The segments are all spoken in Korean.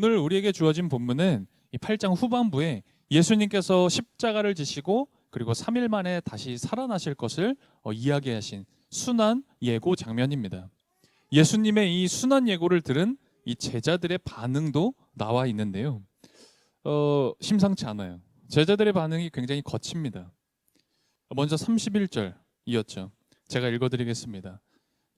오늘 우리에게 주어진 본문은 이 8장 후반부에 예수님께서 십자가를 지시고 그리고 3일 만에 다시 살아나실 것을 이야기하신 순환 예고 장면입니다. 예수님의 이 순환 예고를 들은 이 제자들의 반응도 나와 있는데요. 심상치 않아요. 제자들의 반응이 굉장히 거칩니다. 먼저 31절이었죠. 제가 읽어드리겠습니다.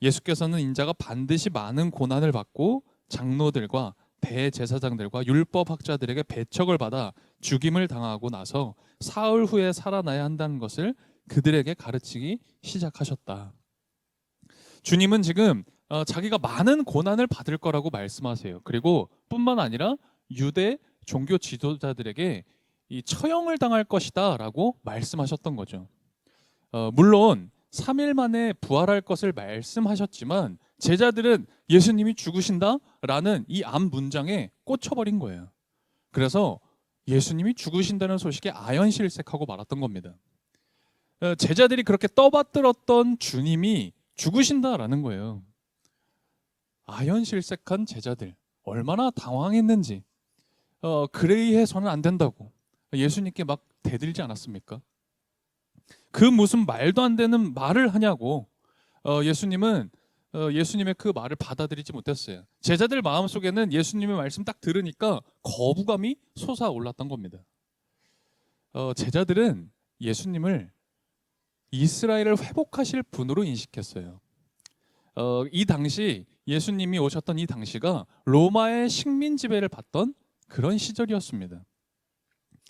예수께서는 인자가 반드시 많은 고난을 받고 장로들과 대제사장들과 율법학자들에게 배척을 받아 죽임을 당하고 나서 사흘 후에 살아나야 한다는 것을 그들에게 가르치기 시작하셨다. 주님은 지금 자기가 많은 고난을 받을 거라고 말씀하세요. 그리고 뿐만 아니라 유대 종교 지도자들에게 이 처형을 당할 것이다 라고 말씀하셨던 거죠. 물론 3일 만에 부활할 것을 말씀하셨지만 제자들은 예수님이 죽으신다라는 이 앞 문장에 꽂혀버린 거예요. 그래서 예수님이 죽으신다는 소식에 아연실색하고 말았던 겁니다. 제자들이 그렇게 떠받들었던 주님이 죽으신다라는 거예요. 아연실색한 제자들 얼마나 당황했는지. 그래 해서는 안 된다고 예수님께 막 대들지 않았습니까? 그 무슨 말도 안 되는 말을 하냐고 예수님은 예수님의 그 말을 받아들이지 못했어요. 제자들 마음속에는 예수님의 말씀 딱 들으니까 거부감이 솟아올랐던 겁니다. 제자들은 예수님을 이스라엘을 회복하실 분으로 인식했어요. 이 당시 예수님이 오셨던 이 당시가 로마의 식민 지배를 받던 그런 시절이었습니다.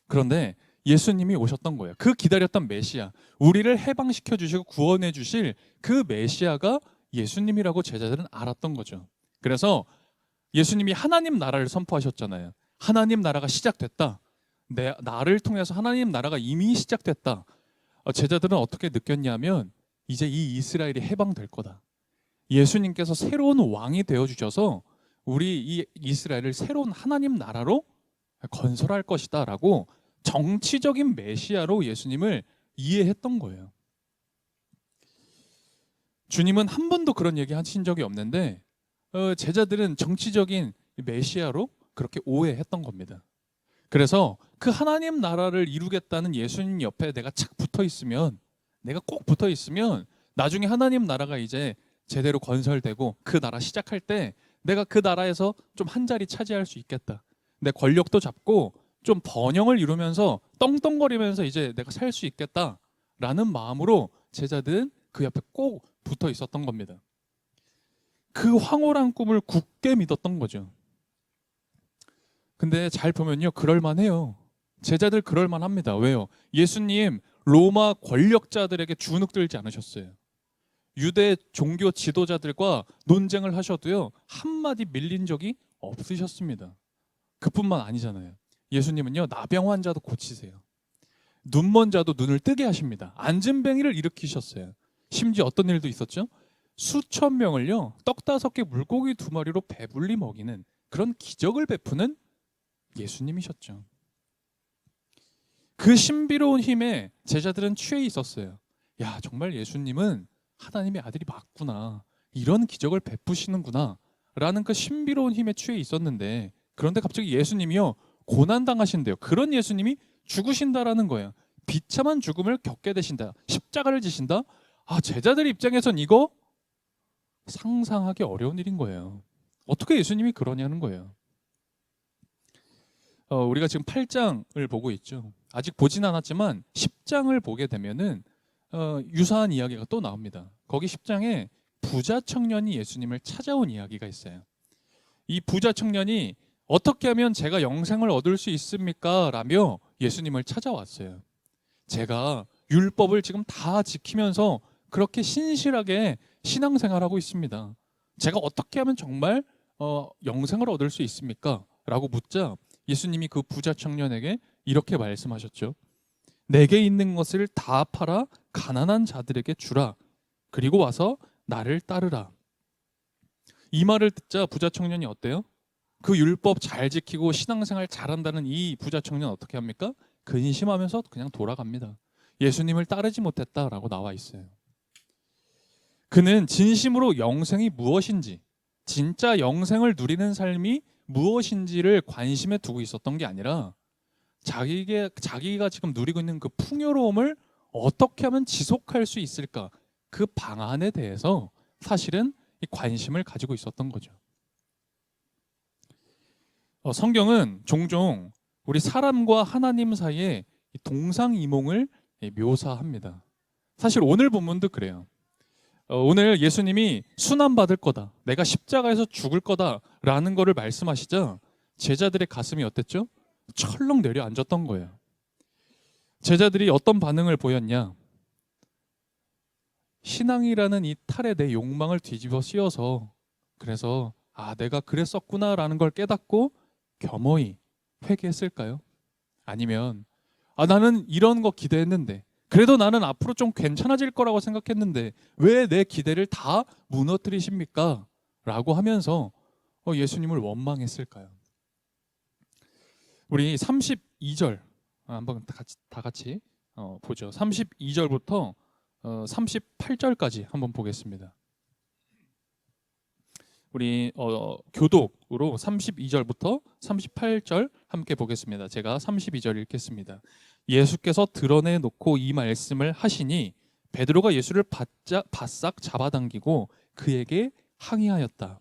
그런데 예수님이 오셨던 거예요. 그 기다렸던 메시아, 우리를 해방시켜 주시고 구원해 주실 그 메시아가 예수님이라고 제자들은 알았던 거죠. 그래서 예수님이 하나님 나라를 선포하셨잖아요. 하나님 나라가 시작됐다. 나를 통해서 하나님 나라가 이미 시작됐다. 제자들은 어떻게 느꼈냐면 이제 이 이스라엘이 해방될 거다. 예수님께서 새로운 왕이 되어 주셔서 우리 이 이스라엘을 새로운 하나님 나라로 건설할 것이다라고 정치적인 메시아로 예수님을 이해했던 거예요. 주님은 한 번도 그런 얘기 하신 적이 없는데 제자들은 정치적인 메시아로 그렇게 오해했던 겁니다. 그래서 그 하나님 나라를 이루겠다는 예수님 옆에 내가 착 붙어 있으면, 내가 꼭 붙어 있으면 나중에 하나님 나라가 이제 제대로 건설되고 그 나라 시작할 때 내가 그 나라에서 좀 한 자리 차지할 수 있겠다. 내 권력도 잡고 좀 번영을 이루면서 떵떵거리면서 이제 내가 살 수 있겠다라는 마음으로 제자들은 그 옆에 꼭 붙어 있었던 겁니다. 그 황홀한 꿈을 굳게 믿었던 거죠. 근데 잘 보면요, 그럴만해요. 제자들 그럴만합니다. 왜요? 예수님 로마 권력자들에게 주눅들지 않으셨어요. 유대 종교 지도자들과 논쟁을 하셔도요, 한마디 밀린 적이 없으셨습니다. 그뿐만 아니잖아요. 예수님은요, 나병 환자도 고치세요. 눈먼 자도 눈을 뜨게 하십니다. 안진뱅이를 일으키셨어요. 심지어 어떤 일도 있었죠? 수천 명을요, 떡 5개 물고기 2마리로 배불리 먹이는 그런 기적을 베푸는 예수님이셨죠. 그 신비로운 힘에 제자들은 취해 있었어요. 야, 정말 예수님은 하나님의 아들이 맞구나. 이런 기적을 베푸시는구나. 라는 그 신비로운 힘에 취해 있었는데, 그런데 갑자기 예수님이요, 고난당하신대요. 그런 예수님이 죽으신다라는 거예요. 비참한 죽음을 겪게 되신다. 십자가를 지신다. 제자들 입장에선 이거 상상하기 어려운 일인 거예요. 어떻게 예수님이 그러냐는 거예요. 우리가 지금 8장을 보고 있죠. 아직 보진 않았지만 10장을 보게 되면은 유사한 이야기가 또 나옵니다. 거기 10장에 부자 청년이 예수님을 찾아온 이야기가 있어요. 이 부자 청년이 어떻게 하면 제가 영생을 얻을 수 있습니까? 라며 예수님을 찾아왔어요. 제가 율법을 지금 다 지키면서 그렇게 신실하게 신앙생활하고 있습니다. 제가 어떻게 하면 정말 영생을 얻을 수 있습니까? 라고 묻자 예수님이 그 부자 청년에게 이렇게 말씀하셨죠. 내게 있는 것을 다 팔아 가난한 자들에게 주라. 그리고 와서 나를 따르라. 이 말을 듣자 부자 청년이 어때요? 그 율법 잘 지키고 신앙생활 잘한다는 이 부자 청년 어떻게 합니까? 근심하면서 그냥 돌아갑니다. 예수님을 따르지 못했다라고 나와 있어요. 그는 진심으로 영생이 무엇인지, 진짜 영생을 누리는 삶이 무엇인지를 관심에 두고 있었던 게 아니라 자기가 지금 누리고 있는 그 풍요로움을 어떻게 하면 지속할 수 있을까, 그 방안에 대해서 사실은 이 관심을 가지고 있었던 거죠. 성경은 종종 우리 사람과 하나님 사이에 이 동상이몽을 묘사합니다. 사실 오늘 본문도 그래요. 오늘 예수님이 순환받을 거다, 내가 십자가에서 죽을 거다라는 거를 말씀하시자 제자들의 가슴이 어땠죠? 철렁 내려앉았던 거예요. 제자들이 어떤 반응을 보였냐? 신앙이라는 이 탈에 내 욕망을 뒤집어 씌워서, 그래서 내가 그랬었구나라는 걸 깨닫고 겸허히 회개했을까요? 아니면 나는 이런 거 기대했는데, 그래도 나는 앞으로 좀 괜찮아질 거라고 생각했는데 왜 내 기대를 다 무너뜨리십니까? 라고 하면서 예수님을 원망했을까요? 우리 32절 한번 다 같이 보죠. 32절부터 38절까지 한번 보겠습니다. 우리 교독으로 32절부터 38절 함께 보겠습니다. 제가 32절 읽겠습니다. 예수께서 드러내놓고 이 말씀을 하시니 베드로가 예수를 바싹 잡아당기고 그에게 항의하였다.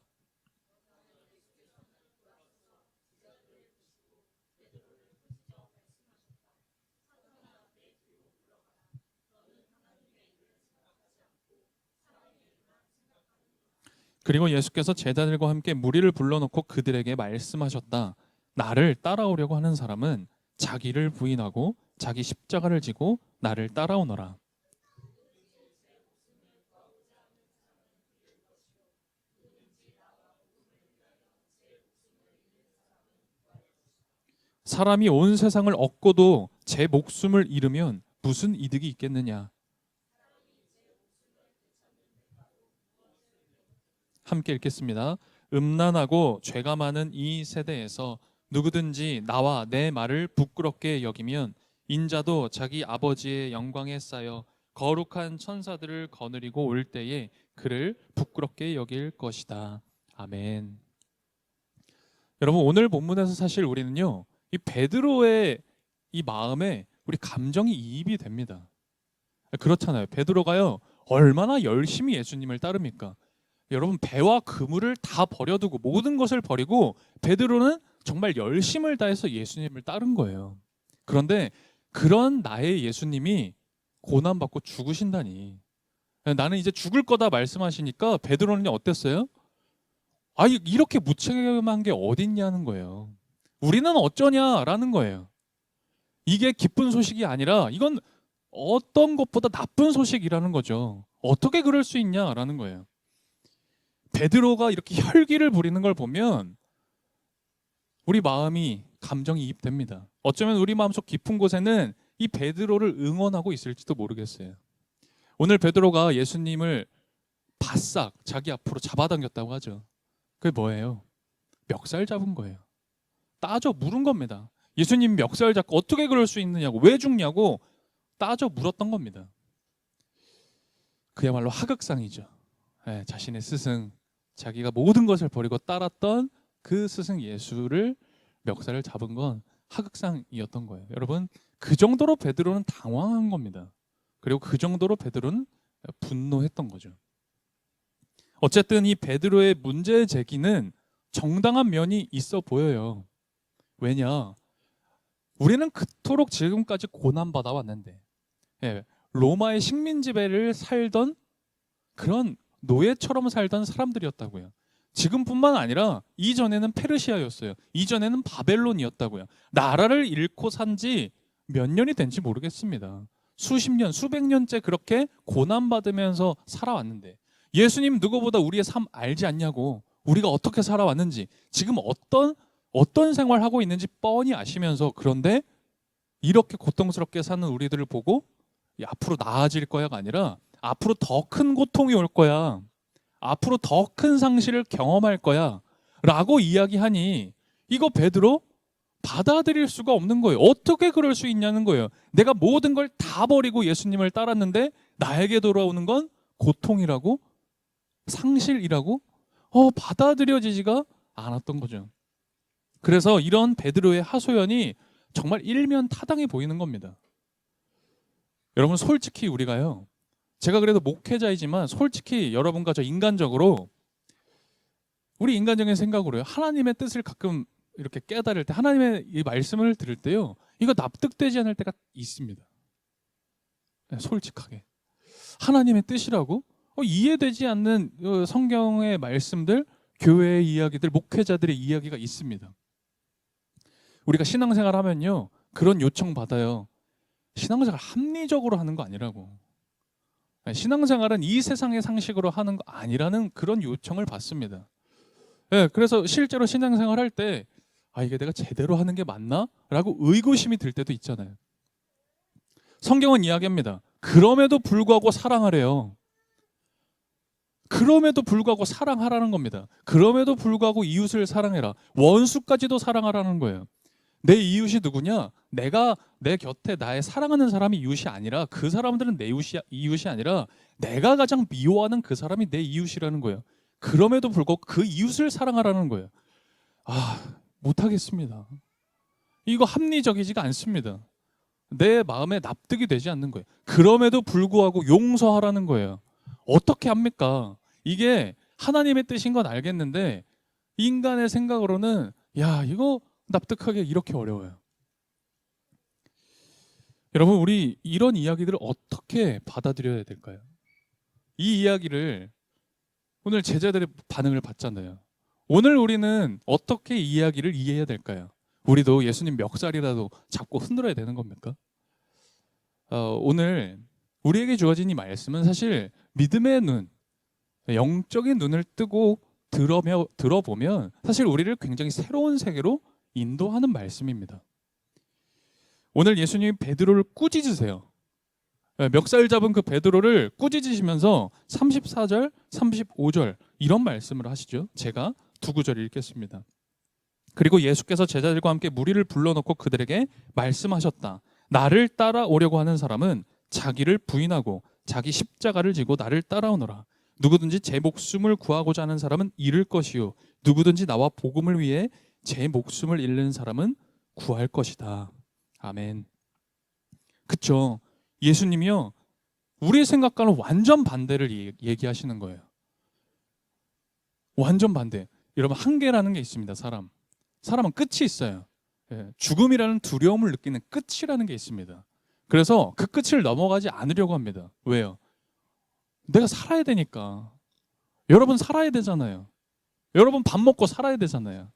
그리고 예수께서 제자들과 함께 무리를 불러놓고 그들에게 말씀하셨다. 나를 따라오려고 하는 사람은 자기를 부인하고 자기 십자가를 지고 나를 따라오너라. 사람이 온 세상을 얻고도 제 목숨을 잃으면 무슨 이득이 있겠느냐. 함께 읽겠습니다. 음란하고 죄가 많은 이 세대에서 누구든지 나와 내 말을 부끄럽게 여기면 인자도 자기 아버지의 영광에 쌓여 거룩한 천사들을 거느리고 올 때에 그를 부끄럽게 여길 것이다. 아멘. 여러분, 오늘 본문에서 사실 우리는요, 이 베드로의 이 마음에 우리 감정이 이입이 됩니다. 그렇잖아요. 베드로가요, 얼마나 열심히 예수님을 따릅니까? 여러분, 배와 그물을 다 버려두고 모든 것을 버리고 베드로는 정말 열심을 다해서 예수님을 따른 거예요. 그런데 그런 나의 예수님이 고난받고 죽으신다니, 나는 이제 죽을 거다 말씀하시니까 베드로는 어땠어요? 이렇게 무책임한 게 어딨냐는 거예요. 우리는 어쩌냐라는 거예요. 이게 기쁜 소식이 아니라 이건 어떤 것보다 나쁜 소식이라는 거죠. 어떻게 그럴 수 있냐라는 거예요. 베드로가 이렇게 혈기를 부리는 걸 보면 우리 마음이 감정이 이입됩니다. 어쩌면 우리 마음속 깊은 곳에는 이 베드로를 응원하고 있을지도 모르겠어요. 오늘 베드로가 예수님을 바싹 자기 앞으로 잡아당겼다고 하죠. 그게 뭐예요? 멱살 잡은 거예요. 따져 물은 겁니다. 예수님 멱살 잡고 어떻게 그럴 수 있느냐고, 왜 죽냐고 따져 물었던 겁니다. 그야말로 하극상이죠. 자신의 스승, 자기가 모든 것을 버리고 따랐던 그 스승 예수를 멱살을 잡은 건 하극상이었던 거예요. 여러분, 그 정도로 베드로는 당황한 겁니다. 그리고 그 정도로 베드로는 분노했던 거죠. 어쨌든 이 베드로의 문제 제기는 정당한 면이 있어 보여요. 왜냐? 우리는 그토록 지금까지 고난받아 왔는데, 로마의 식민 지배를 살던 그런 노예처럼 살던 사람들이었다고요. 지금뿐만 아니라 이전에는 페르시아였어요. 이전에는 바벨론이었다고요. 나라를 잃고 산 지 몇 년이 된지 모르겠습니다. 수십 년, 수백 년째 그렇게 고난받으면서 살아왔는데, 예수님 누구보다 우리의 삶 알지 않냐고, 우리가 어떻게 살아왔는지, 지금 어떤 생활하고 있는지 뻔히 아시면서, 그런데 이렇게 고통스럽게 사는 우리들을 보고 앞으로 나아질 거야가 아니라 앞으로 더 큰 고통이 올 거야, 앞으로 더 큰 상실을 경험할 거야 라고 이야기하니 이거 베드로 받아들일 수가 없는 거예요. 어떻게 그럴 수 있냐는 거예요. 내가 모든 걸 다 버리고 예수님을 따랐는데 나에게 돌아오는 건 고통이라고, 상실이라고 받아들여지지가 않았던 거죠. 그래서 이런 베드로의 하소연이 정말 일면타당해 보이는 겁니다. 여러분, 솔직히 우리가요, 제가 그래도 목회자이지만 솔직히 여러분과 저 인간적으로, 우리 인간적인 생각으로요, 하나님의 뜻을 가끔 이렇게 깨달을 때, 하나님의 이 말씀을 들을 때요, 이거 납득되지 않을 때가 있습니다. 솔직하게 하나님의 뜻이라고 이해되지 않는 성경의 말씀들, 교회의 이야기들, 목회자들의 이야기가 있습니다. 우리가 신앙생활 하면요, 그런 요청 받아요. 신앙생활 합리적으로 하는 거 아니라고. 신앙생활은 이 세상의 상식으로 하는 거 아니라는 그런 요청을 받습니다. 그래서 실제로 신앙생활 할 때 이게 내가 제대로 하는 게 맞나? 라고 의구심이 들 때도 있잖아요. 성경은 이야기합니다. 그럼에도 불구하고 사랑하래요. 그럼에도 불구하고 사랑하라는 겁니다. 그럼에도 불구하고 이웃을 사랑해라. 원수까지도 사랑하라는 거예요. 내 이웃이 누구냐? 내가 내 곁에 나의 사랑하는 사람이 이웃이 아니라, 그 사람들은 내 이웃이 아니라 내가 가장 미워하는 그 사람이 내 이웃이라는 거예요. 그럼에도 불구하고 그 이웃을 사랑하라는 거예요. 못하겠습니다. 이거 합리적이지가 않습니다. 내 마음에 납득이 되지 않는 거예요. 그럼에도 불구하고 용서하라는 거예요. 어떻게 합니까? 이게 하나님의 뜻인 건 알겠는데 인간의 생각으로는 이거 납득하기 이렇게 어려워요. 여러분, 우리 이런 이야기들을 어떻게 받아들여야 될까요? 이 이야기를 오늘 제자들의 반응을 봤잖아요. 오늘 우리는 어떻게 이 이야기를 이해해야 될까요? 우리도 예수님 멱살이라도 잡고 흔들어야 되는 겁니까? 오늘 우리에게 주어진 이 말씀은 사실 믿음의 눈, 영적인 눈을 뜨고 들어보면 사실 우리를 굉장히 새로운 세계로 인도하는 말씀입니다. 오늘 예수님이 베드로를 꾸짖으세요. 멱살 잡은 그 베드로를 꾸짖으시면서 34절, 35절 이런 말씀을 하시죠. 제가 두 구절 읽겠습니다. 그리고 예수께서 제자들과 함께 무리를 불러놓고 그들에게 말씀하셨다. 나를 따라오려고 하는 사람은 자기를 부인하고 자기 십자가를 지고 나를 따라오너라. 누구든지 제 목숨을 구하고자 하는 사람은 잃을 것이요, 누구든지 나와 복음을 위해 제 목숨을 잃는 사람은 구할 것이다. 아멘. 그쵸? 예수님이요, 우리의 생각과는 완전 반대를 얘기하시는 거예요. 완전 반대. 여러분, 한계라는 게 있습니다. 사람은 끝이 있어요. 죽음이라는 두려움을 느끼는 끝이라는 게 있습니다. 그래서 그 끝을 넘어가지 않으려고 합니다. 왜요? 내가 살아야 되니까. 여러분 살아야 되잖아요. 여러분 밥 먹고 살아야 되잖아요.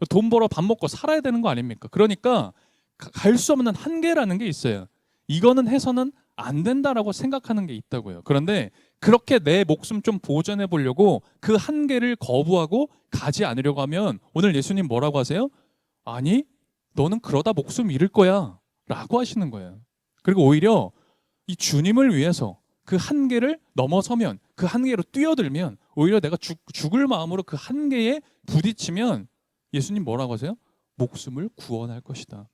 돈 벌어 밥 먹고 살아야 되는 거 아닙니까? 그러니까 갈 수 없는 한계라는 게 있어요. 이거는 해서는 안 된다라고 생각하는 게 있다고요. 그런데 그렇게 내 목숨 좀 보존해 보려고 그 한계를 거부하고 가지 않으려고 하면 오늘 예수님 뭐라고 하세요? 아니, 너는 그러다 목숨 잃을 거야 라고 하시는 거예요. 그리고 오히려 이 주님을 위해서 그 한계를 넘어서면, 그 한계로 뛰어들면, 오히려 내가 죽을 마음으로 그 한계에 부딪히면 예수님 뭐라고 하세요? 목숨을 구원할 것이다.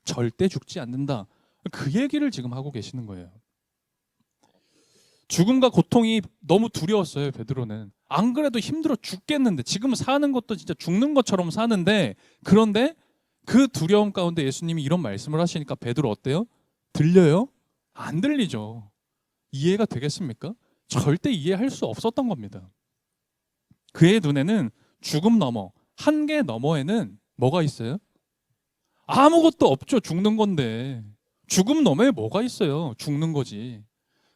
절대 죽지 않는다. 그 얘기를 지금 하고 계시는 거예요. 죽음과 고통이 너무 두려웠어요. 베드로는 안 그래도 힘들어 죽겠는데, 지금 사는 것도 진짜 죽는 것처럼 사는데, 그런데 그 두려움 가운데 예수님이 이런 말씀을 하시니까 베드로 어때요? 들려요? 안 들리죠. 이해가 되겠습니까? 절대 이해할 수 없었던 겁니다. 그의 눈에는 죽음 너머, 한계 너머에는 뭐가 있어요? 아무것도 없죠. 죽는 건데. 죽음 너머에 뭐가 있어요? 죽는 거지.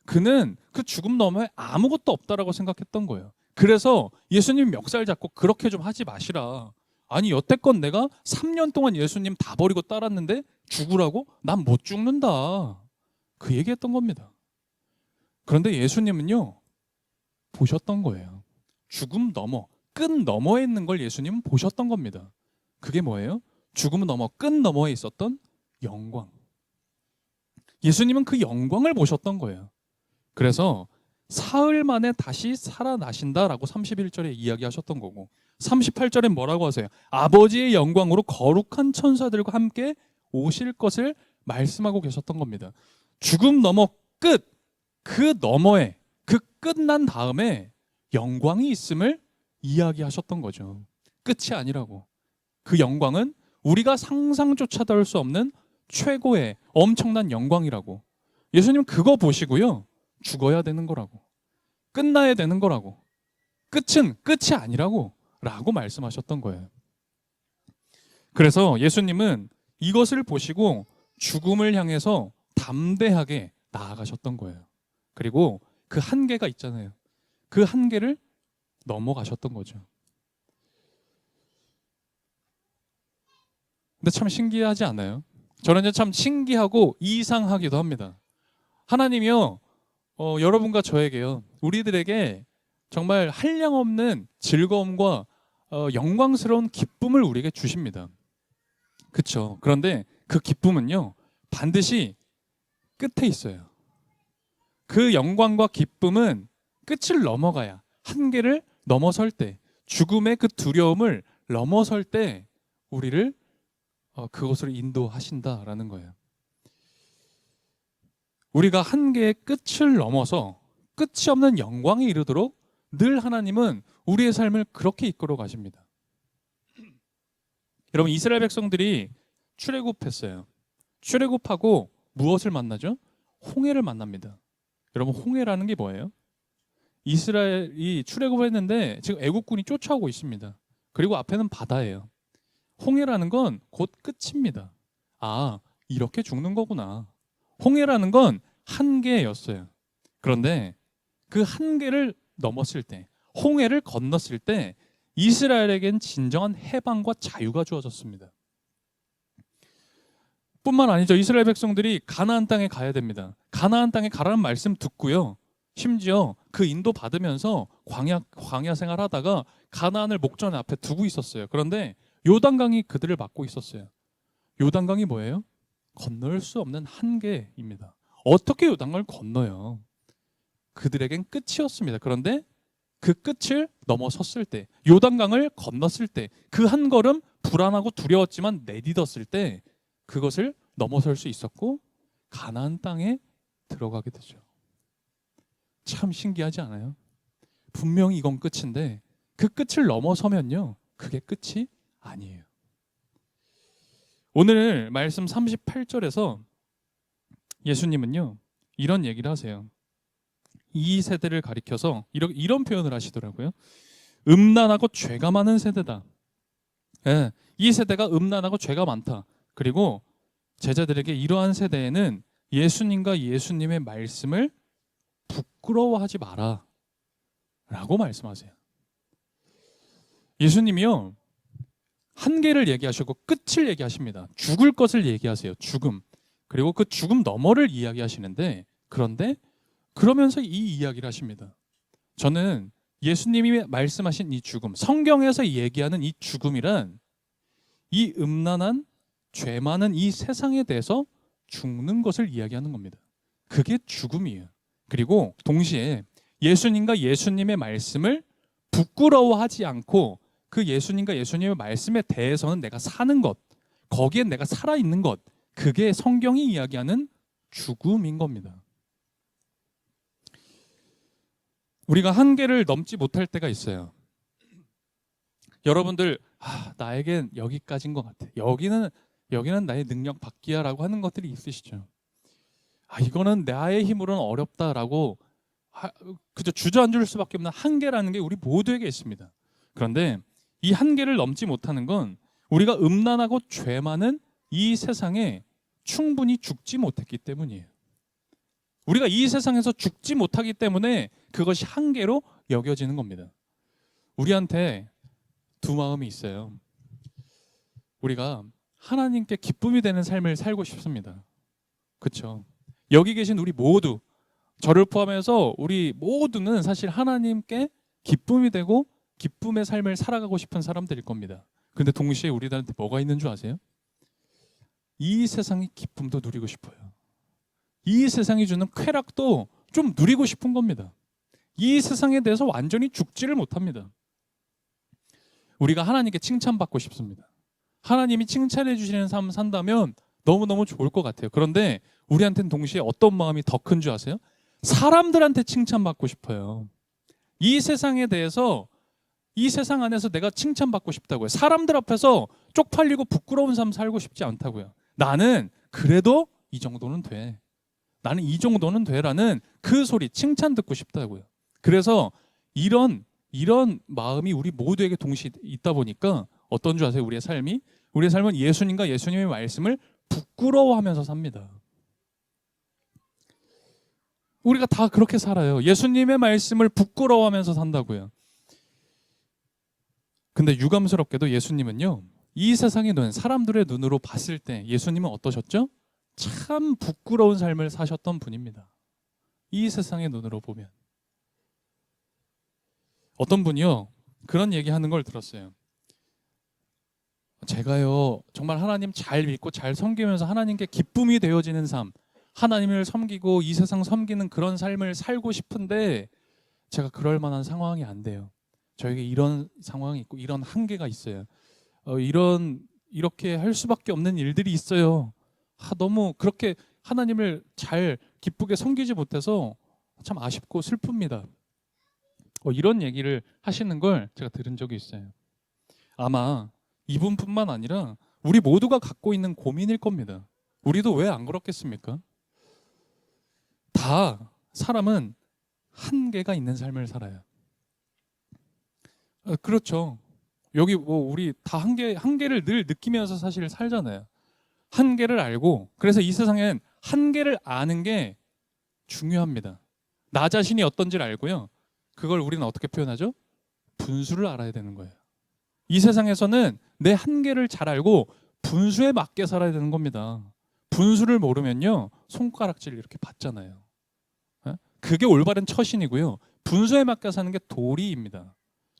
그는 그 죽음 너머에 아무것도 없다라고 생각했던 거예요. 그래서 예수님 멱살 잡고 그렇게 좀 하지 마시라. 아니, 여태껏 내가 3년 동안 예수님 다 버리고 따랐는데 죽으라고? 난 못 죽는다. 그 얘기했던 겁니다. 그런데 예수님은요, 보셨던 거예요. 죽음 너머, 끝 너머에 있는 걸 예수님은 보셨던 겁니다. 그게 뭐예요? 죽음 너머, 끝 너머에 있었던 영광. 예수님은 그 영광을 보셨던 거예요. 그래서 사흘 만에 다시 살아나신다라고 31절에 이야기하셨던 거고, 38절에 뭐라고 하세요? 아버지의 영광으로 거룩한 천사들과 함께 오실 것을 말씀하고 계셨던 겁니다. 죽음 너머 끝, 그 너머에, 그 끝난 다음에 영광이 있음을 이야기하셨던 거죠. 끝이 아니라고. 그 영광은 우리가 상상조차도 할 수 없는 최고의 엄청난 영광이라고. 예수님 그거 보시고요. 죽어야 되는 거라고. 끝나야 되는 거라고. 끝은 끝이 아니라고 라고 말씀하셨던 거예요. 그래서 예수님은 이것을 보시고 죽음을 향해서 담대하게 나아가셨던 거예요. 그리고 그 한계가 있잖아요. 그 한계를 넘어가셨던 거죠. 근데 참 신기하지 않아요? 저는 이제 참 신기하고 이상하기도 합니다. 하나님이요, 여러분과 저에게요, 우리들에게 정말 한량없는 즐거움과 영광스러운 기쁨을 우리에게 주십니다. 그렇죠? 그런데 그 기쁨은요, 반드시 끝에 있어요. 그 영광과 기쁨은 끝을 넘어가야, 한계를 넘어설 때, 죽음의 그 두려움을 넘어설 때 우리를 그것으로 인도하신다라는 거예요. 우리가 한계의 끝을 넘어서 끝이 없는 영광에 이르도록 늘 하나님은 우리의 삶을 그렇게 이끌어 가십니다. 여러분, 이스라엘 백성들이 출애굽했어요. 출애굽하고 무엇을 만나죠? 홍해를 만납니다. 여러분, 홍해라는 게 뭐예요? 이스라엘이 출애굽을 했는데 지금 애국군이 쫓아오고 있습니다. 그리고 앞에는 바다예요. 홍해라는 건 곧 끝입니다. 아, 이렇게 죽는 거구나. 홍해라는 건 한계였어요. 그런데 그 한계를 넘었을 때, 홍해를 건넜을 때 이스라엘에겐 진정한 해방과 자유가 주어졌습니다. 뿐만 아니죠. 이스라엘 백성들이 가나안 땅에 가야 됩니다. 가나안 땅에 가라는 말씀 듣고요. 심지어 그 인도 받으면서 광야 생활하다가 가나안을 목전 앞에 두고 있었어요. 그런데 요단강이 그들을 막고 있었어요. 요단강이 뭐예요? 건널 수 없는 한계입니다. 어떻게 요단강을 건너요? 그들에겐 끝이었습니다. 그런데 그 끝을 넘어섰을 때, 요단강을 건넜을 때, 그 한 걸음 불안하고 두려웠지만 내딛었을 때 그것을 넘어설 수 있었고 가나안 땅에 들어가게 되죠. 참 신기하지 않아요? 분명히 이건 끝인데 그 끝을 넘어서면요, 그게 끝이 아니에요. 오늘 말씀 38절에서 예수님은요, 이런 얘기를 하세요. 이 세대를 가리켜서 이런 표현을 하시더라고요. 음란하고 죄가 많은 세대다. 예, 이 세대가 음란하고 죄가 많다. 그리고 제자들에게 이러한 세대에는 예수님과 예수님의 말씀을 부끄러워하지 마라 라고 말씀하세요. 예수님이요, 한계를 얘기하시고 끝을 얘기하십니다. 죽을 것을 얘기하세요. 죽음. 그리고 그 죽음 너머를 이야기하시는데, 그런데 그러면서 이 이야기를 하십니다. 저는 예수님이 말씀하신 이 죽음, 성경에서 얘기하는 이 죽음이란 이 음란한 죄 많은 이 세상에 대해서 죽는 것을 이야기하는 겁니다. 그게 죽음이에요. 그리고 동시에 예수님과 예수님의 말씀을 부끄러워하지 않고 그 예수님과 예수님의 말씀에 대해서는 내가 사는 것, 거기에 내가 살아있는 것, 그게 성경이 이야기하는 죽음인 겁니다. 우리가 한계를 넘지 못할 때가 있어요. 여러분들, 나에겐 여기까지인 것 같아. 여기는 나의 능력 밖이야라고 하는 것들이 있으시죠. 이거는 나의 힘으로는 어렵다라고 그저 주저앉을 수밖에 없는 한계라는 게 우리 모두에게 있습니다. 그런데 이 한계를 넘지 못하는 건 우리가 음란하고 죄 많은 이 세상에 충분히 죽지 못했기 때문이에요. 우리가 이 세상에서 죽지 못하기 때문에 그것이 한계로 여겨지는 겁니다. 우리한테 두 마음이 있어요. 우리가 하나님께 기쁨이 되는 삶을 살고 싶습니다. 그렇죠? 여기 계신 우리 모두, 저를 포함해서 우리 모두는 사실 하나님께 기쁨이 되고 기쁨의 삶을 살아가고 싶은 사람들일 겁니다. 그런데 동시에 우리들한테 뭐가 있는 줄 아세요? 이 세상의 기쁨도 누리고 싶어요. 이 세상이 주는 쾌락도 좀 누리고 싶은 겁니다. 이 세상에 대해서 완전히 죽지를 못합니다. 우리가 하나님께 칭찬받고 싶습니다. 하나님이 칭찬해 주시는 삶 산다면 너무너무 좋을 것 같아요. 그런데 우리한테는 동시에 어떤 마음이 더 큰 줄 아세요? 사람들한테 칭찬받고 싶어요. 이 세상에 대해서 이 세상 안에서 내가 칭찬받고 싶다고요. 사람들 앞에서 쪽팔리고 부끄러운 삶 살고 싶지 않다고요. 나는 그래도 이 정도는 돼. 나는 이 정도는 돼라는 그 소리, 칭찬 듣고 싶다고요. 그래서 이런 마음이 우리 모두에게 동시에 있다 보니까 어떤 줄 아세요? 우리의 삶은 예수님과 예수님의 말씀을 부끄러워하면서 삽니다. 우리가 다 그렇게 살아요. 예수님의 말씀을 부끄러워하면서 산다고요. 근데 유감스럽게도 예수님은요, 이 세상의 눈, 사람들의 눈으로 봤을 때 예수님은 어떠셨죠? 참 부끄러운 삶을 사셨던 분입니다. 이 세상의 눈으로 보면. 어떤 분이요, 그런 얘기하는 걸 들었어요. 제가요, 정말 하나님 잘 믿고 잘 섬기면서 하나님께 기쁨이 되어지는 삶, 하나님을 섬기고 이 세상 섬기는 그런 삶을 살고 싶은데 제가 그럴 만한 상황이 안 돼요. 저에게 이런 상황이 있고 이런 한계가 있어요. 이렇게 할 수밖에 없는 일들이 있어요. 너무 그렇게 하나님을 잘 기쁘게 섬기지 못해서 참 아쉽고 슬픕니다. 이런 얘기를 하시는 걸 제가 들은 적이 있어요. 아마 이분뿐만 아니라 우리 모두가 갖고 있는 고민일 겁니다. 우리도 왜 안 그렇겠습니까? 다 사람은 한계가 있는 삶을 살아요. 그렇죠. 여기 우리 다 한계를 늘 느끼면서 사실 살잖아요. 한계를 알고, 그래서 이 세상엔 한계를 아는 게 중요합니다. 나 자신이 어떤지를 알고요. 그걸 우리는 어떻게 표현하죠? 분수를 알아야 되는 거예요. 이 세상에서는 내 한계를 잘 알고 분수에 맞게 살아야 되는 겁니다. 분수를 모르면요, 손가락질 이렇게 받잖아요. 그게 올바른 처신이고요. 분수에 맞게 사는 게 도리입니다.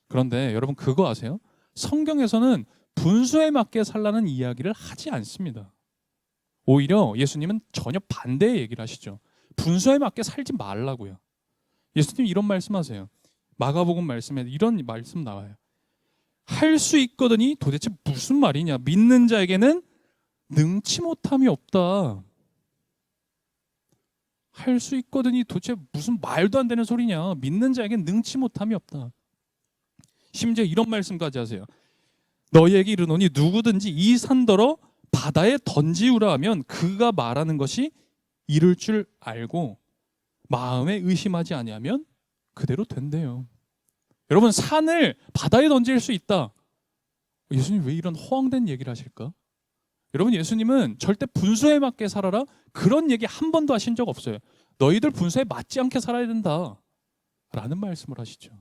그런데 여러분 그거 아세요? 성경에서는 분수에 맞게 살라는 이야기를 하지 않습니다. 오히려 예수님은 전혀 반대의 얘기를 하시죠. 분수에 맞게 살지 말라고요. 예수님이 이런 말씀하세요. 마가복음 말씀에 이런 말씀 나와요. 할 수 있거든이 도대체 무슨 말이냐? 믿는 자에게는 능치 못함이 없다. 할 수 있거든이 도대체 무슨 말도 안 되는 소리냐? 믿는 자에게는 능치 못함이 없다. 심지어 이런 말씀까지 하세요. 너희에게 이르노니 누구든지 이 산더러 바다에 던지우라 하면 그가 말하는 것이 이룰 줄 알고 마음에 의심하지 아니하면 그대로 된대요. 여러분, 산을 바다에 던질 수 있다. 예수님 왜 이런 허황된 얘기를 하실까? 여러분, 예수님은 절대 분수에 맞게 살아라 그런 얘기 한 번도 하신 적 없어요. 너희들 분수에 맞지 않게 살아야 된다 라는 말씀을 하시죠.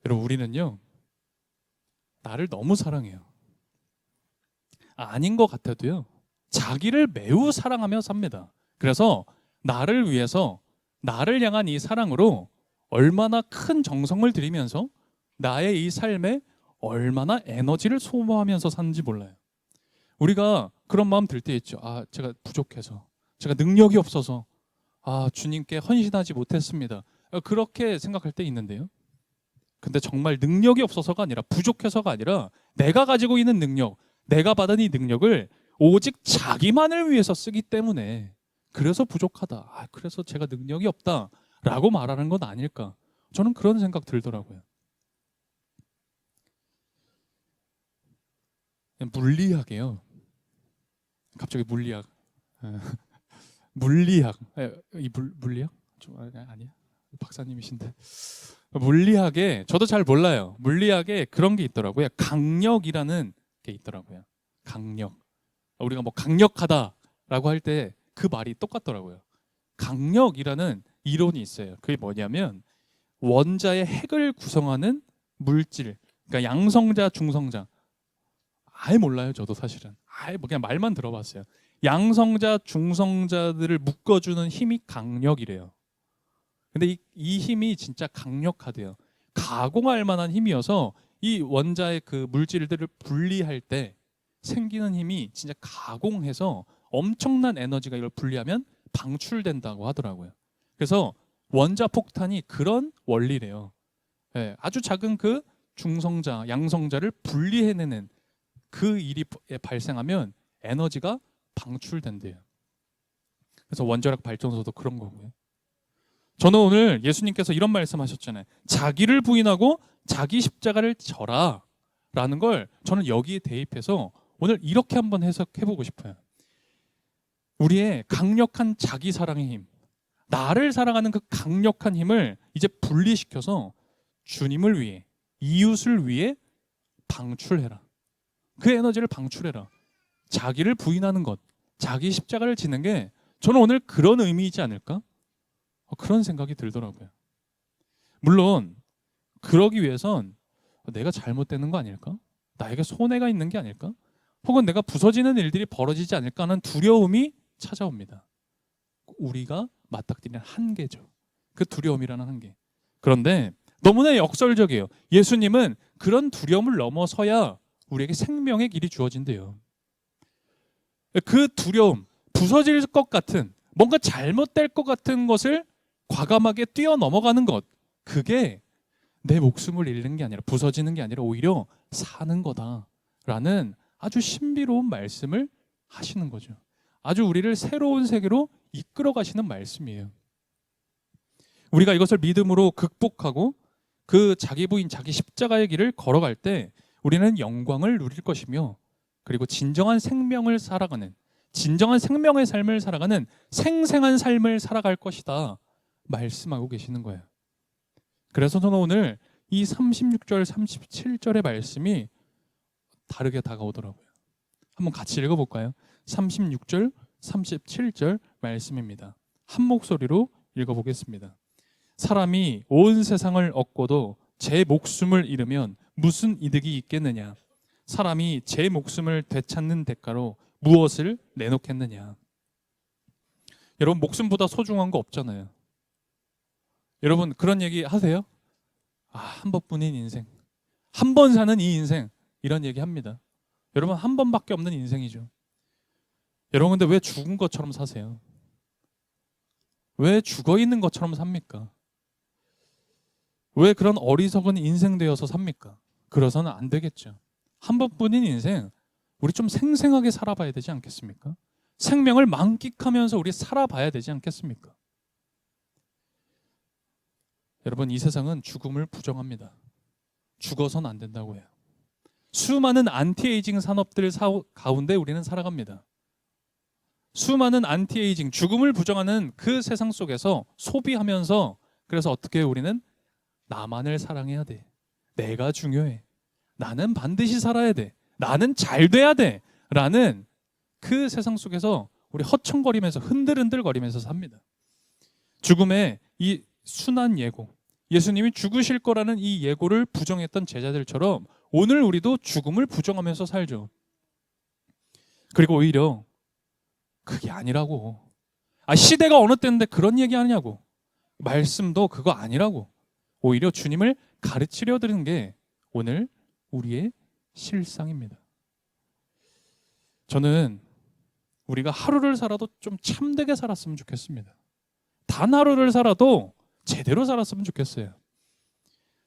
여러분, 우리는요, 나를 너무 사랑해요. 아닌 것 같아도요, 자기를 매우 사랑하며 삽니다. 그래서 나를 위해서, 나를 향한 이 사랑으로 얼마나 큰 정성을 들이면서 나의 이 삶에 얼마나 에너지를 소모하면서 사는지 몰라요. 우리가 그런 마음 들 때 있죠. 제가 부족해서, 제가 능력이 없어서, 주님께 헌신하지 못했습니다. 그렇게 생각할 때 있는데요. 근데 정말 능력이 없어서가 아니라, 부족해서가 아니라 내가 가지고 있는 능력, 내가 받은 이 능력을 오직 자기만을 위해서 쓰기 때문에 그래서 부족하다. 그래서 제가 능력이 없다라고 말하는 건 아닐까. 저는 그런 생각 들더라고요. 물리학이에요. 갑자기 물리학. 물리학. 물리학? 아니야? 박사님이신데. 물리학에 저도 잘 몰라요. 물리학에 그런 게 있더라고요. 강력이라는 게 있더라고요. 강력. 우리가 뭐 강력하다라고 할 때 그 말이 똑같더라고요. 강력이라는 이론이 있어요. 그게 뭐냐면 원자의 핵을 구성하는 물질, 그러니까 양성자, 중성자. 아예 몰라요, 저도 사실은. 그냥 말만 들어봤어요. 양성자, 중성자들을 묶어주는 힘이 강력이래요. 근데 이 힘이 진짜 강력하대요. 가공할 만한 힘이어서 이 원자의 그 물질들을 분리할 때 생기는 힘이 진짜 가공해서 엄청난 에너지가 이걸 분리하면 방출된다고 하더라고요. 그래서 원자 폭탄이 그런 원리래요. 아주 작은 그 중성자, 양성자를 분리해내는 그 일이 발생하면 에너지가 방출된대요. 그래서 원자력 발전소도 그런 거고요. 저는 오늘 예수님께서 이런 말씀하셨잖아요. 자기를 부인하고 자기 십자가를 져라 라는 걸 저는 여기에 대입해서 오늘 이렇게 한번 해석해보고 싶어요. 우리의 강력한 자기 사랑의 힘, 나를 사랑하는 그 강력한 힘을 이제 분리시켜서 주님을 위해, 이웃을 위해 방출해라. 그 에너지를 방출해라. 자기를 부인하는 것, 자기 십자가를 지는 게 저는 오늘 그런 의미이지 않을까? 그런 생각이 들더라고요. 물론 그러기 위해선 내가 잘못되는 거 아닐까? 나에게 손해가 있는 게 아닐까? 혹은 내가 부서지는 일들이 벌어지지 않을까 하는 두려움이 찾아옵니다. 우리가 맞닥뜨리는 한계죠. 그 두려움이라는 한계. 그런데 너무나 역설적이에요. 예수님은 그런 두려움을 넘어서야 우리에게 생명의 길이 주어진대요. 그 두려움, 부서질 것 같은, 뭔가 잘못될 것 같은 것을 과감하게 뛰어넘어가는 것, 그게 내 목숨을 잃는 게 아니라, 부서지는 게 아니라 오히려 사는 거다라는 아주 신비로운 말씀을 하시는 거죠. 아주 우리를 새로운 세계로 이끌어 가시는 말씀이에요. 우리가 이것을 믿음으로 극복하고 그 자기 부인, 자기 십자가의 길을 걸어갈 때 우리는 영광을 누릴 것이며, 그리고 진정한 생명을 살아가는, 진정한 생명의 삶을 살아가는 생생한 삶을 살아갈 것이다 말씀하고 계시는 거예요. 그래서 저는 오늘 이 36절, 37절의 말씀이 다르게 다가오더라고요. 한번 같이 읽어볼까요? 36절, 37절 말씀입니다. 한 목소리로 읽어보겠습니다. 사람이 온 세상을 얻고도 제 목숨을 잃으면 무슨 이득이 있겠느냐? 사람이 제 목숨을 되찾는 대가로 무엇을 내놓겠느냐? 여러분, 목숨보다 소중한 거 없잖아요. 여러분 그런 얘기 하세요? 한 번뿐인 인생, 한 번 사는 이 인생, 이런 얘기 합니다. 여러분 한 번밖에 없는 인생이죠. 여러분 근데 왜 죽은 것처럼 사세요? 왜 죽어 있는 것처럼 삽니까? 왜 그런 어리석은 인생 되어서 삽니까? 그러서는 안 되겠죠. 한 번뿐인 인생, 우리 좀 생생하게 살아봐야 되지 않겠습니까? 생명을 만끽하면서 우리 살아봐야 되지 않겠습니까? 여러분, 이 세상은 죽음을 부정합니다. 죽어서는 안 된다고 해요. 수많은 안티에이징 산업들 가운데 우리는 살아갑니다. 수많은 안티에이징, 죽음을 부정하는 그 세상 속에서 소비하면서, 그래서 어떻게 해요? 우리는 나만을 사랑해야 돼. 내가 중요해. 나는 반드시 살아야 돼. 나는 잘 돼야 돼. 라는 그 세상 속에서 우리 허청거리면서 흔들흔들거리면서 삽니다. 죽음의 이 순한 예고, 예수님이 죽으실 거라는 이 예고를 부정했던 제자들처럼 오늘 우리도 죽음을 부정하면서 살죠. 그리고 오히려 그게 아니라고. 시대가 어느 때인데 그런 얘기 하냐고. 말씀도 그거 아니라고. 오히려 주님을 가르치려 드리는 게 오늘 우리의 실상입니다. 저는 우리가 하루를 살아도 좀 참되게 살았으면 좋겠습니다. 단 하루를 살아도 제대로 살았으면 좋겠어요.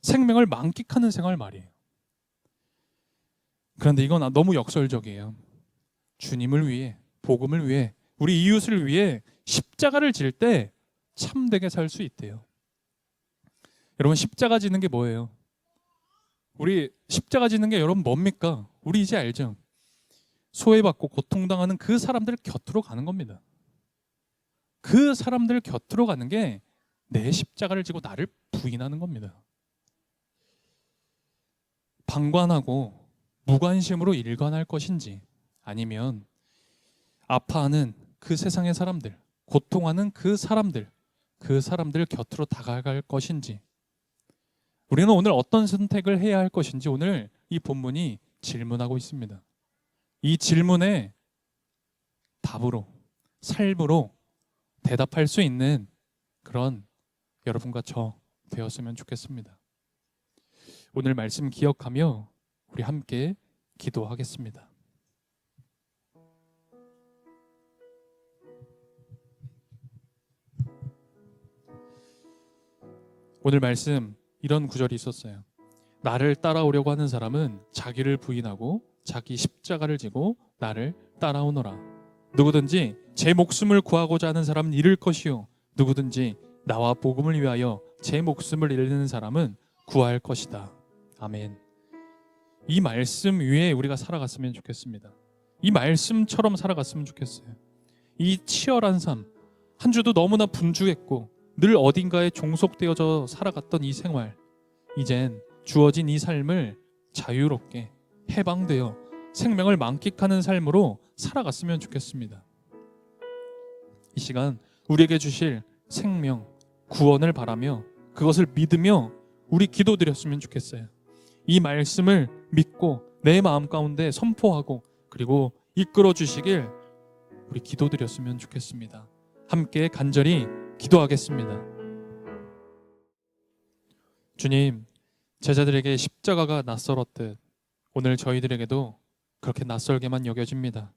생명을 만끽하는 생활 말이에요. 그런데 이건 너무 역설적이에요. 주님을 위해, 복음을 위해, 우리 이웃을 위해 십자가를 질 때 참되게 살 수 있대요. 여러분, 십자가 지는 게 뭐예요? 우리 십자가 지는 게 여러분 뭡니까? 우리 이제 알죠? 소외받고 고통당하는 그 사람들 곁으로 가는 겁니다. 그 사람들 곁으로 가는 게 내 십자가를 지고 나를 부인하는 겁니다. 방관하고 무관심으로 일관할 것인지, 아니면 아파하는 그 세상의 사람들, 고통하는 그 사람들 곁으로 다가갈 것인지, 우리는 오늘 어떤 선택을 해야 할 것인지 오늘 이 본문이 질문하고 있습니다. 이 질문에 답으로, 삶으로 대답할 수 있는 그런 여러분과 저 되었으면 좋겠습니다. 오늘 말씀 기억하며 우리 함께 기도하겠습니다. 오늘 말씀 이런 구절이 있었어요. 나를 따라오려고 하는 사람은 자기를 부인하고 자기 십자가를 지고 나를 따라오너라. 누구든지 제 목숨을 구하고자 하는 사람은 잃을 것이요, 누구든지 나와 복음을 위하여 제 목숨을 잃는 사람은 구할 것이다. 아멘. 이 말씀 위에 우리가 살아갔으면 좋겠습니다. 이 말씀처럼 살아갔으면 좋겠어요. 이 치열한 삶, 한 주도 너무나 분주했고 늘 어딘가에 종속되어져 살아갔던 이 생활, 이젠 주어진 이 삶을 자유롭게 해방되어 생명을 만끽하는 삶으로 살아갔으면 좋겠습니다. 이 시간 우리에게 주실 생명, 구원을 바라며 그것을 믿으며 우리 기도드렸으면 좋겠어요. 이 말씀을 믿고 내 마음 가운데 선포하고 그리고 이끌어 주시길 우리 기도드렸으면 좋겠습니다. 함께 간절히 기도하겠습니다. 주님, 제자들에게 십자가가 낯설었듯 오늘 저희들에게도 그렇게 낯설게만 여겨집니다.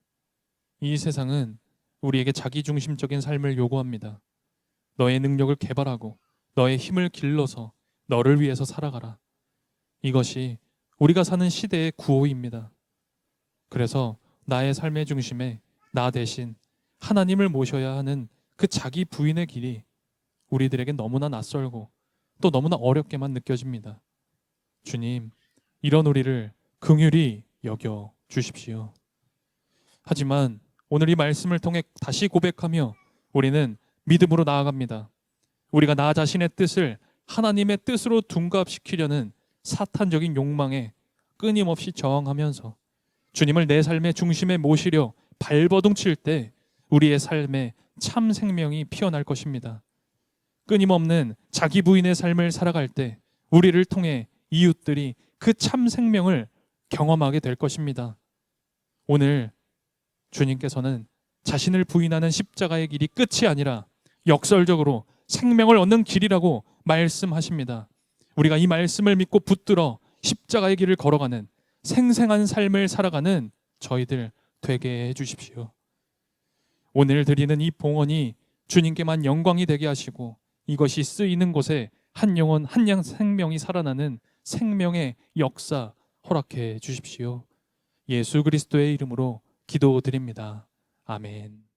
이 세상은 우리에게 자기중심적인 삶을 요구합니다. 너의 능력을 개발하고 너의 힘을 길러서 너를 위해서 살아가라. 이것이 우리가 사는 시대의 구호입니다. 그래서 나의 삶의 중심에 나 대신 하나님을 모셔야 하는 그 자기 부인의 길이 우리들에게 너무나 낯설고 또 너무나 어렵게만 느껴집니다. 주님, 이런 우리를 긍휼히 여겨 주십시오. 하지만 오늘 이 말씀을 통해 다시 고백하며 우리는 믿음으로 나아갑니다. 우리가 나 자신의 뜻을 하나님의 뜻으로 둔갑시키려는 사탄적인 욕망에 끊임없이 저항하면서 주님을 내 삶의 중심에 모시려 발버둥 칠 때 우리의 삶에 참 생명이 피어날 것입니다. 끊임없는 자기 부인의 삶을 살아갈 때 우리를 통해 이웃들이 그 참 생명을 경험하게 될 것입니다. 오늘 주님께서는 자신을 부인하는 십자가의 길이 끝이 아니라 역설적으로 생명을 얻는 길이라고 말씀하십니다. 우리가 이 말씀을 믿고 붙들어 십자가의 길을 걸어가는 생생한 삶을 살아가는 저희들 되게 해주십시오. 오늘 드리는 이 봉헌이 주님께만 영광이 되게 하시고 이것이 쓰이는 곳에 한 영혼 한 양 생명이 살아나는 생명의 역사 허락해 주십시오. 예수 그리스도의 이름으로 기도드립니다. 아멘.